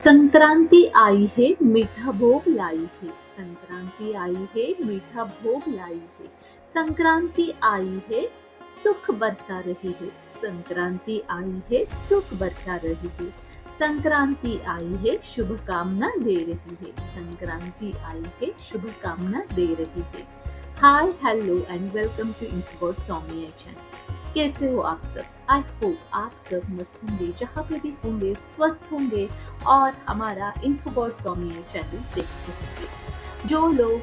संक्रांति आई है मीठा भोग लाई है। संक्रांति आई है मीठा भोग लाई है। संक्रांति आई है सुख बरसा रही है। संक्रांति आई है सुख बरसा रही है। संक्रांति आई है शुभकामना दे रही है। संक्रांति आई है शुभकामना दे रही है। Hi hello and welcome to Infobot Swami channel. कैसे हो आप सब? आई होप आप सब मस्त होंगे, जहाँ पे भी होंगे स्वस्थ होंगे और हमारा इनफोबॉट स्वामी चैनल देखते होंगे। जो लोग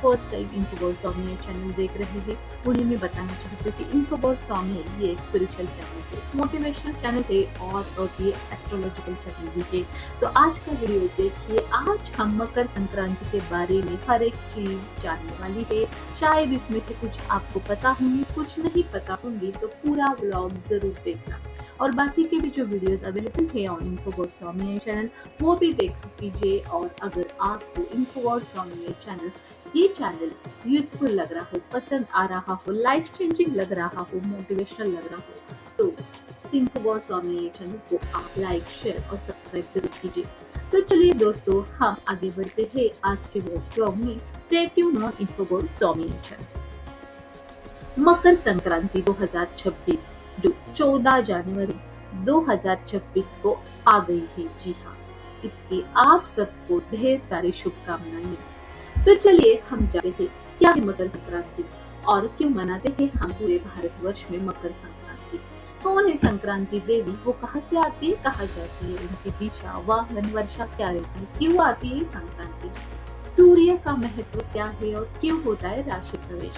फर्स्ट टाइम इनफोबॉट स्वामी चैनल देख रहे हैं उन्हें मैं बताना चाहती हूँ कि इनफोबॉट स्वामी ये एक स्पिरिचुअल चैनल है, मोटिवेशनल चैनल है और ये एस्ट्रोलॉजिकल चैनल भी है। तो आज का वीडियो देखिए। आज हम मकर संक्रांति के बारे में हर एक चीज जानने वाली है। शायद इसमें से कुछ आपको पता होंगी, कुछ नहीं पता होंगी, तो पूरा व्लॉग जरूर देखना। और बाकी के भी जो वीडियोस अवेलेबल है ऑन इनफोबॉट स्वामी चैनल वो भी देख लीजिए। और अगर आपको इनफोबॉट स्वामी चैनल ये चैनल यूजफुल लग रहा हो, पसंद आ रहा हो, लाइफ चेंजिंग लग रहा हो, मोटिवेशनल लग रहा हो, तो इनफोबॉट स्वामी चैनल को आप लाइक, शेयर और सब्सक्राइब जरूर कीजिए। तो चलिए दोस्तों, हम आगे बढ़ते हैं आज के व्लॉग में। Stay tuned on Infobot Swami channel. Makar Sankranti 2026 जो 14 जनवरी 2026 को आ गई है। जी हाँ, इसके आप सबको ढेर सारी शुभकामनाएं। तो चलिए हम जानते हैं क्या है मकर संक्रांति और क्यों मनाते हैं हम पूरे भारतवर्ष में मकर संक्रांति। कौन है संक्रांति देवी, वो कहाँ से आती है, कहाँ जाती है, उनकी दिशा, वाहन, वर्षा क्या रहती है, क्यों आती है संक्रांति, सूर्य का महत्व क्या है और क्यों होता है राशि प्रवेश।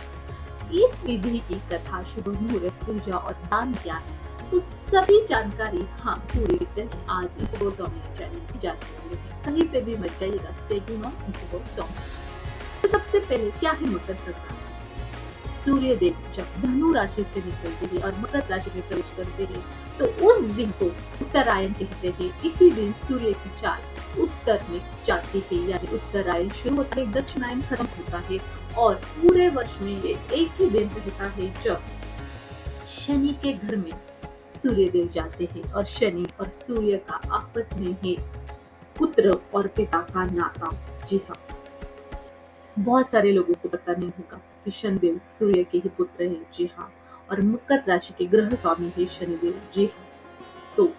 इस विधि की कथा, शुभ मुहूर्त, पूजा और दान क्या है, तो सभी जानकारी हम पूरे दिन आज इनफोबॉट स्वामी चैनल की जानने वाले हैं। कहीं पे भी मत जाइएगा, स्टे ट्यून्ड ऑन इनफोबॉट स्वामी। तो सबसे पहले क्या है मकर संक्रांति। सूर्य देव जब धनु राशि से निकलते हैं और मकर राशि में प्रवेश करते हैं तो उस दिन को उत्तरायण कहते हैं। इसी दिन सूर्य की चाल उत्तर में जाती है, यानी उत्तरायण शुरू होता है, दक्षिणायन खत्म होता है। और पूरे वर्ष में ये एक ही दिन रहता है जब शनि के घर में सूर्य देव जाते हैं। और शनि और सूर्य का आपस में है पुत्र और पिता का नाता। जी हाँ, बहुत सारे लोगों को पता नहीं होगा कि शनिदेव सूर्य के ही पुत्र हैं। जी हाँ, और मकर राशि के ग्रह स्वामी है शनिदेव। जी हाँ, तो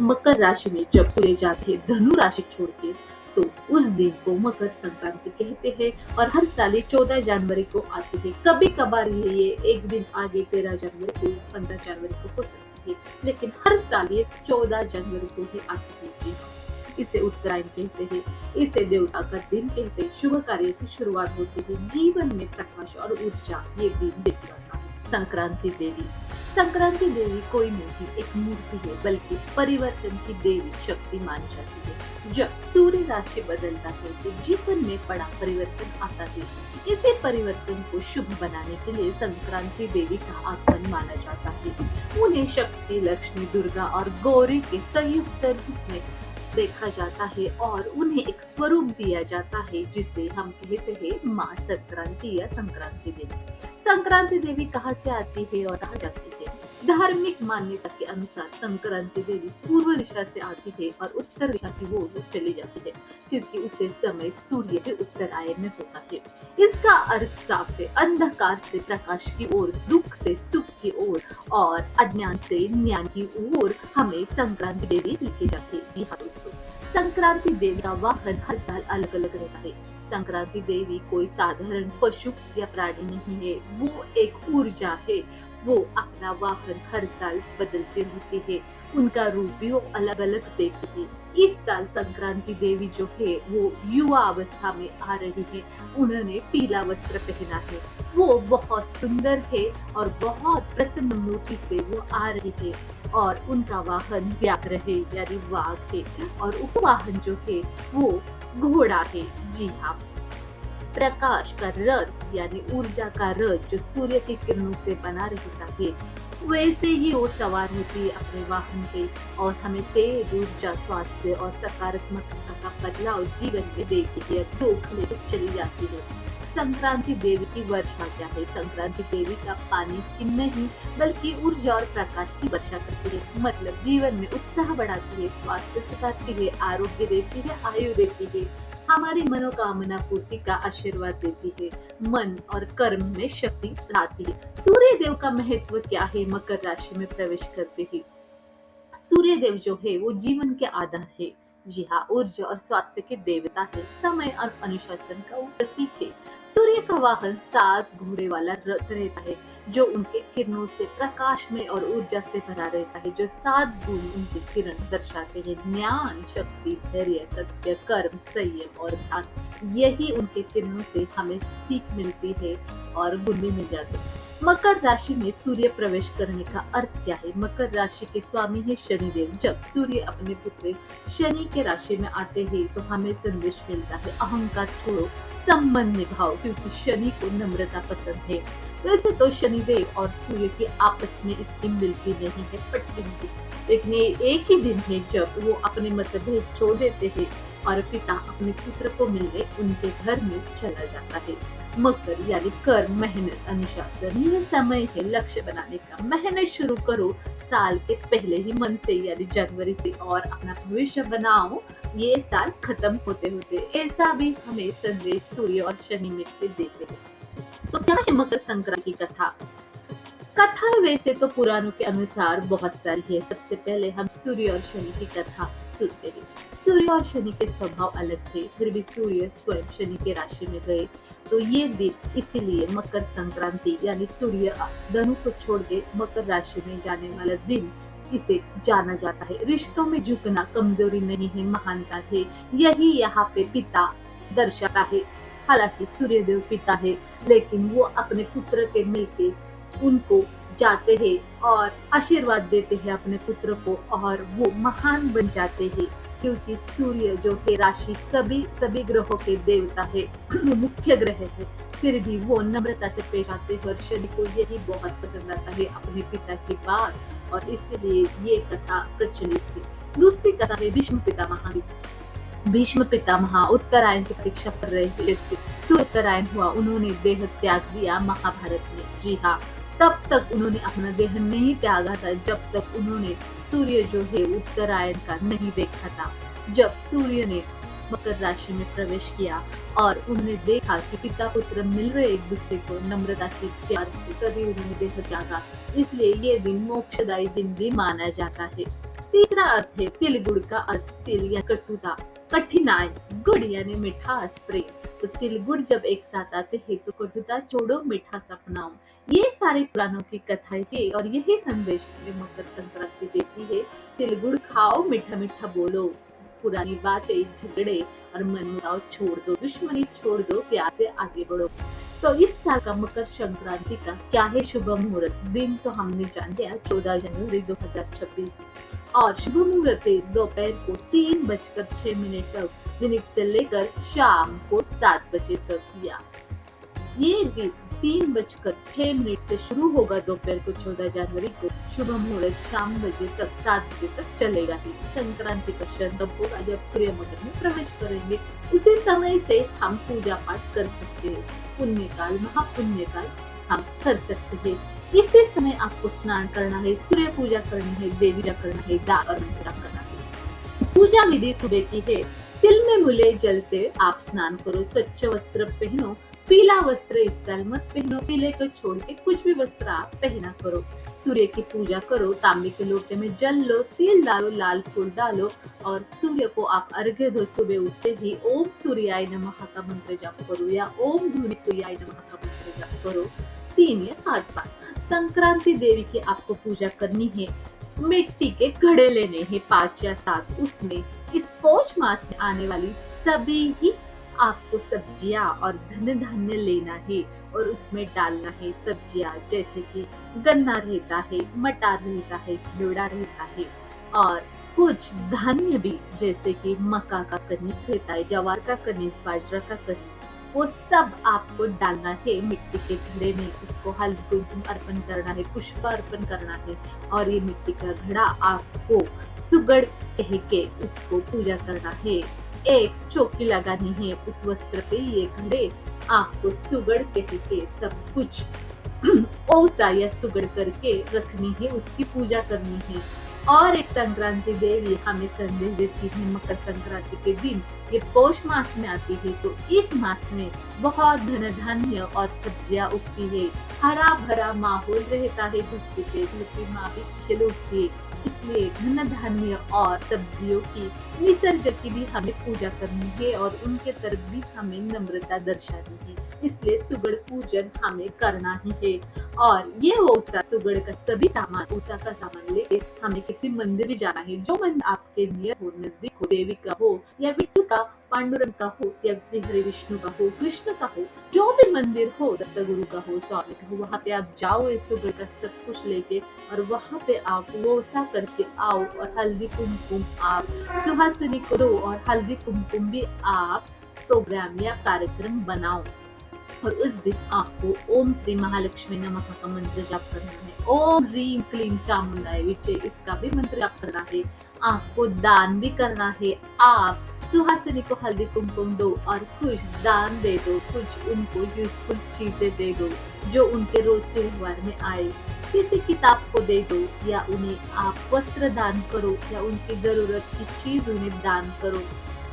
मकर राशि में जब सूर्य जाते हैं धनु राशि छोड़ के, तो उस दिन को मकर संक्रांति कहते हैं। और हर साल 14 जनवरी को आती है। कभी कभार ये एक दिन आगे 13 जनवरी को, 15 जनवरी को हो सकती है, लेकिन हर साल ये 14 जनवरी को ही आती है। जी हाँ, इसे उत्तरायण कहते हैं। इसे देवता का दिन कहते हैं। शुभ कार्य की शुरुआत होती है, जीवन में प्रकाश और ऊर्जा ये दिन देता है। संक्रांति देवी, संक्रांति देवी कोई नहीं एक मूर्ति है, बल्कि परिवर्तन की देवी शक्ति मानी जाती है। जब सूर्य राशि बदलता है तो जीवन में बड़ा परिवर्तन आता है। इसी परिवर्तन को शुभ बनाने के लिए संक्रांति देवी का आगमन माना जाता है। उन्हें शक्ति, लक्ष्मी, दुर्गा और गौरी के संयुक्त रूप में देखा जाता है और उन्हें एक स्वरूप दिया जाता है जिसे हम कहते हैं माँ संक्रांति या संक्रांति देवी। संक्रांति देवी कहाँ से आती है और कहाँ जाती है? धार्मिक मान्यता के अनुसार संक्रांति देवी पूर्व दिशा से आती है और उत्तर दिशा की ओर चली जाती है, क्योंकि उसे समय सूर्य के उत्तरायण में होता है। इसका अर्थ साफ है, अंधकार से प्रकाश की ओर, दुख से सुख की ओर और अज्ञान से ज्ञान की ओर हमें संक्रांति देवी लिखी जाती है। जी हाँ दोस्तों, संक्रांति देवी का वाहन हर साल अलग अलग रहता है। संक्रांति देवी कोई साधारण पशु या प्राणी नहीं है, वो एक ऊर्जा है। वो अपना वाहन हर साल बदलते रहते हैं, उनका रूप भी वो अलग अलग देखते हैं। इस साल संक्रांति देवी जो है वो युवा अवस्था में आ रही है। उन्होंने पीला वस्त्र पहना है, वो बहुत सुंदर है और बहुत प्रसन्न मूर्ति से वो आ रही है। और उनका वाहन व्याघ्र है, यानी वाघ है। और उपवाहन जो है वो घोड़ा है। जी हाँ, प्रकाश का रथ यानी ऊर्जा का रथ जो सूर्य की किरणों से बना रहता है, वैसे ही वो सवार होती है अपने वाहन पे और हमें तेज ऊर्जा, स्वास्थ्य और सकारात्मकता का बदलाव जीवन में देती है, दुख लेकर चली जाती है। संक्रांति देवी की वर्षा क्या है? संक्रांति देवी का पानी की नहीं बल्कि ऊर्जा और प्रकाश की वर्षा करती है। मतलब जीवन में उत्साह बढ़ाती है, स्वास्थ्य सुधारती है, आरोग्य देती है, आयु देती है, हमारी मनोकामना पूर्ति का आशीर्वाद देती है, मन और कर्म में शक्ति लाती है। सूर्य देव का महत्व क्या है? मकर राशि में प्रवेश करते ही सूर्य देव जो है वो जीवन के आधार है। जी हाँ, ऊर्जा और स्वास्थ्य के देवता है, समय और अनुशासन का वो प्रतीक है। सूर्य का वाहन 7 घोड़े वाला रथ रहता है जो उनके किरणों से प्रकाश में और ऊर्जा से भरा रहता है। जो 7 गुण उनके किरण दर्शाते हैं, ज्ञान, शक्ति, धैर्य, सत्य, कर्म, संयम और ध्यान। यही उनके किरणों से हमें सीख मिलती है और गुण भी मिल जाते हैं। मकर राशि में सूर्य प्रवेश करने का अर्थ क्या है? मकर राशि के स्वामी है शनिदेव। जब सूर्य अपने पुत्र शनि के राशि में आते हैं तो हमें संदेश मिलता है, अहंकार छोड़ो, संबंध निभाओ, क्योंकि शनि को नम्रता पसंद है। वैसे तो शनिदेव और सूर्य की आपस में इतनी मिलती नहीं है, पटती नहीं, लेकिन ये एक ही दिन है जब वो अपने मतभेद छोड़ देते हैं और पिता अपने पुत्र को मिलने उनके घर में चला जाता है। मकर यानी कर्म, मेहनत, अनुशासन, यह समय है लक्ष्य बनाने का। मेहनत शुरू करो साल के पहले ही मन से, यानी जनवरी से, और अपना भविष्य बनाओ ये साल खत्म होते होते। ऐसा भी हमें संदेश सूर्य और शनि में से देते हैं। तो क्या है मकर संक्रांति की कथा? कथा वैसे तो पुराणों के अनुसार बहुत सारी है। सबसे पहले हम सूर्य और शनि की कथा सुनते हैं। सूर्य और शनि के स्वभाव अलग थे, फिर भी सूर्य स्वयं शनि के राशि में गए। तो ये दिन इसीलिए मकर संक्रांति यानी सूर्य धनु को छोड़ के मकर राशि में जाने वाला दिन इसे जाना जाता है। रिश्तों में झुकना कमजोरी नहीं है, महानता है। यही यहाँ पे पिता दर्शाता है। हालांकि सूर्य देव पिता है, लेकिन वो अपने पुत्र के मिलके उनको जाते हैं और आशीर्वाद देते हैं अपने पुत्र को, और वो महान बन जाते हैं। क्योंकि सूर्य जो है राशि सभी ग्रहों के देवता है, वो मुख्य ग्रह है, फिर भी वो नम्रता से पेश आते हैं। और शनि को यही बहुत पसंद आता है, अपने पिता की बात, और इसलिए ये कथा प्रचलित है। दूसरी कथा है भीष्म पितामह की। भीष्म पितामह उत्तरायण की परीक्षा कर रहे थे। उत्तरायण हुआ, उन्होंने देह त्याग दिया महाभारत में। जी हाँ, तब तक उन्होंने अपना देह नहीं त्यागा था जब तक उन्होंने सूर्य जो है उत्तरायण का नहीं देखा था। जब सूर्य ने मकर राशि में प्रवेश किया और उन्होंने देखा कि पिता पुत्र मिल रहे एक दूसरे को नम्रता से, प्यार से, तभी उन्होंने देह त्यागा। इसलिए ये दिन मोक्षदायी दिन भी माना जाता है। तीसरा अर्थ है तिल गुड़ का अर्थ। तिल या कटुता, कठिनाई, गुड़ यानी मिठास, प्रेम। तो तिल गुड़ जब एक साथ आते हैं तो कटुता छोड़ो, मिठास अपनाओ। ये सारी पुराणों की कथाएं है और यही संदेश हमें मकर संक्रांति देती है। तिल गुड़ खाओ, मीठा मीठा बोलो, पुरानी बातें, झगड़े और मनमुटाव छोड़ दो, दुश्मनी छोड़ दो, प्यार से आगे बढ़ो। तो इस साल का मकर संक्रांति का क्या है शुभ मुहूर्त? दिन तो हमने जान लिया 14 जनवरी 2026, और शुभ मुहूर्त दोपहर को 3:06 तक से लेकर शाम को 7 बजे तक किया। ये दिन 3:06 से शुरू होगा दोपहर को 14 जनवरी को। शुभ मुहूर्त शाम बजे तक 7 बजे तक चलेगा ही। संक्रांति का क्षण तब होगा जब सूर्य मकर में प्रवेश करेंगे। उसी समय से हम पूजा पाठ कर सकते हैं। पुण्यकाल, महापुण्यकाल हम कर सकते हैं। इसी समय आपको स्नान करना है, सूर्य पूजा करनी है, देवी पूजा करना है, दान और पूजा करना है। पूजा विधि सुबह की है। तिल में मिले जल से आप स्नान करो, स्वच्छ वस्त्र पहनो। पीला वस्त्र इस साल मत पहनो, पीले को छोड़ के कुछ भी वस्त्र आप पहना करो। सूर्य की पूजा करो, तांबे के लोटे में जल लो, तिल डालो, लाल फूल डालो और सूर्य को आप अर्घ्य दो। सुबह उठते ही ओम सूर्याय नमः का मंत्र जाप करो या ओम धूनि सूर्याय नमः का मंत्र जाप करो 3 या 7 बार। संक्रांति देवी की आपको पूजा करनी है। मिट्टी के घड़े लेने हैं 5 या 7। उसमें इस पौष मास में आने वाली सभी ही आपको सब्जियां और धन धान्य लेना है और उसमें डालना है सब्जियां, जैसे कि गन्ना रहता है, मटर रहता है, घेवड़ा रहता है, और कुछ धान्य भी जैसे कि मक्का का कणीस रहता है, जवार का कणीस, बाजरा का कणीस, वो सब आपको डालना है मिट्टी के घड़े में। उसको हल्दी कुमकुम अर्पण करना है, पुष्प अर्पण करना है, और ये मिट्टी का घड़ा आपको सुगड़ कह के उसको पूजा करना है। एक चौकी लगानी है उस वस्त्र पे, ये घड़े आपको सुगड़ कह के सब कुछ ओसा या सुगड़ करके रखनी है, उसकी पूजा करनी है। और एक संक्रांति देवी हमें संदेश देती है मकर संक्रांति के दिन, ये पौष मास में आती है, तो इस मास में बहुत धन धान्य और सब्जियां उगती है, हरा भरा माहौल रहता है, धरती पे धरती माँ भी खिल उठती है। इसलिए धन धान्य और सब्जियों की, निसर्ग की भी हमें पूजा करनी है और उनके तरफ भी हमें नम्रता दर्शानी है। इसलिए सुगड़ पूजन हमें करना ही है। और ये ओसा सुगड़ का सभी सामान, ओसा का सामान लेके हमें किसी मंदिर भी जाना है, जो मंदिर आपके नियर हो, नजदीक हो, देवी का हो या विठ्ठल का, पांडुरंग का हो या श्री हरि विष्णु का हो, कृष्ण का हो, जो भी मंदिर हो, दत्त गुरु का हो, स्वामी का हो, वहाँ पे आप जाओ इस सुगड़ का सब कुछ लेके और वहाँ पे आप ओसा करके आओ और हल्दी कुमकुम आप सुहासिनी को दो और हल्दी कुमकुम भी आप प्रोग्राम या कार्यक्रम बनाओ। और उस दिन आपको ओम श्री महालक्ष्मी नमः का मंत्र जाप करना है, ओम ह्रीम क्लीम चामुंडाय विचे इसका भी मंत्र जाप करना है। आपको दान भी करना है, आप सुहासिनी को हल्दी कुमकुम दो और कुछ दान दे दो, कुछ उनको यूजफुल चीजें दे दो जो उनके रोज के व्यवहार में आए। किसी किताब को दे दो या उन्हें आप वस्त्र दान करो या उनकी जरूरत की चीज उन्हें दान करो।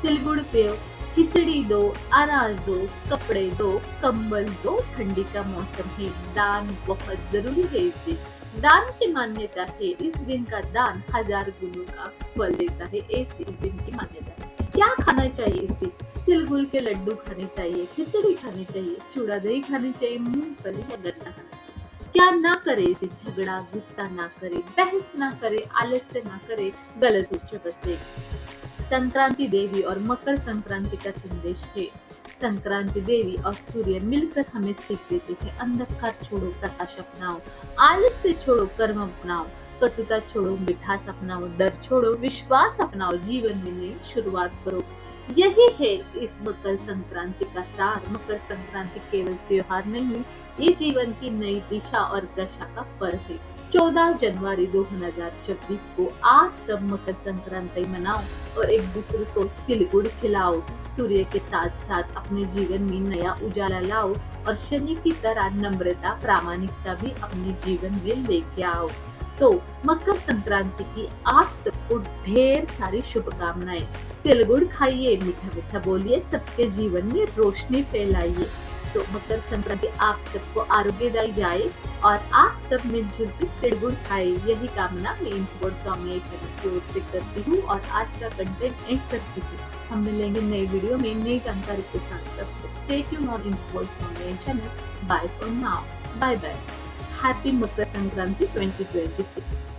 तिलगुड़ पे खिचड़ी दो, अनाज दो, कपड़े दो, कंबल दो, ठंडी का मौसम है, दान बहुत जरूरी है इस दिन। दान की मान्यता है, इस दिन का दान 1000 गुणों का फल देता है, ऐसी इस दिन की मान्यता है। क्या खाना चाहिए इस दिन? तिलगुड़ के लड्डू खाने चाहिए, खिचड़ी खानी चाहिए, चूड़ा दही खानी चाहिए, मूंगफली या गन्ना खाना चाहिए। क्या ना करे इस दिन? झगड़ा गुस्सा ना करे, बहस ना करे, आलस्य ना करे, गलत उच्च बसे। संक्रांति देवी और मकर संक्रांति का संदेश है। संक्रांति देवी और सूर्य मिलकर हमें सीख देते हैं, अंधकार छोड़ो प्रकाश अपनाओ, आलस्य छोड़ो कर्म अपनाओ, कटुता छोड़ो मिठास अपनाओ, डर छोड़ो विश्वास अपनाओ, जीवन में नई शुरुआत करो। यही है इस मकर संक्रांति का सार। मकर संक्रांति केवल त्योहार नहीं, ये जीवन की नई दिशा और दशा का पर्व है। 14 जनवरी 2024 को आप सब मकर संक्रांति मनाओ और एक दूसरे को तिलगुड़ खिलाओ। सूर्य के साथ साथ अपने जीवन में नया उजाला लाओ और शनि की तरह नम्रता प्रामाणिकता भी अपने जीवन में लेके आओ। तो मकर संक्रांति की आप सबको ढेर सारी शुभकामनाएं। तिलगुड़ खाइए, मीठा मीठा बोलिए, सबके जीवन में रोशनी फैलाइए। तो मकर संक्रांति आप सबको आरोग्यदायी जाए और आप सब मिलजुल कर तिलगुड़ खाए, यही कामना मैं इंफोवर्ड स्वामी चैनल की ओर से करती हूँ और आज का कंटेंट एंड करती हूँ। हम मिलेंगे नए वीडियो में नई जानकारी के साथ। तब तक stay tuned on Infoword Swami channel. Bye for now, bye bye. Happy Makar Sankranti 2026।